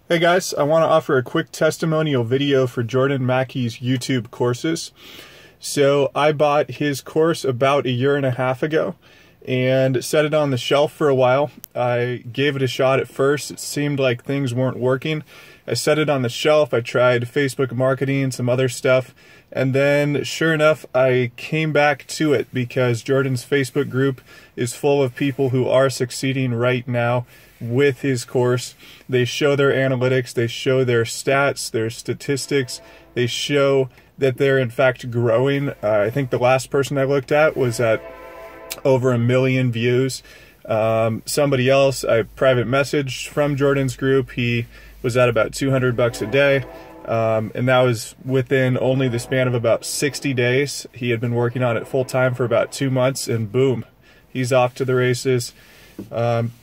Hey guys, I want to offer a quick testimonial video for Jordan Mackey's YouTube courses. So I bought his course about 1.5 years ago and set it on the shelf for a while. I gave it a shot at first. It seemed like things weren't working. I set it on the shelf. I tried Facebook marketing, some other stuff, and then sure enough, I came back to it because Jordan's Facebook group is full of people who are succeeding right now with his course. They show their analytics, they show their stats, their statistics, they show that they're in fact growing. I think the last person I looked at was at over 1 million views. Somebody else I private messaged from Jordan's group, he was at about $200 a day. And that was within only the span of about 60 days. He had been working on it full time for about 2 months, and boom, he's off to the races.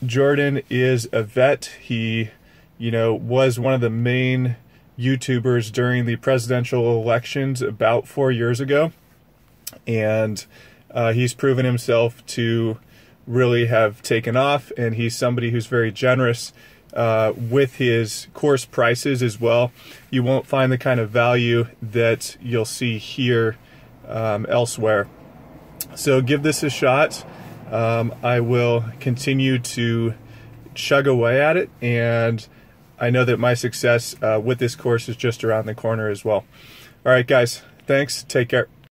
Jordan is a vet. He, was one of the main YouTubers during the presidential elections about 4 years ago. And he's proven himself to really have taken off, and he's somebody who's very generous with his course prices as well. You won't find the kind of value that you'll see here elsewhere. So give this a shot. I will continue to chug away at it, and I know that my success with this course is just around the corner as well. All right, guys, thanks. Take care.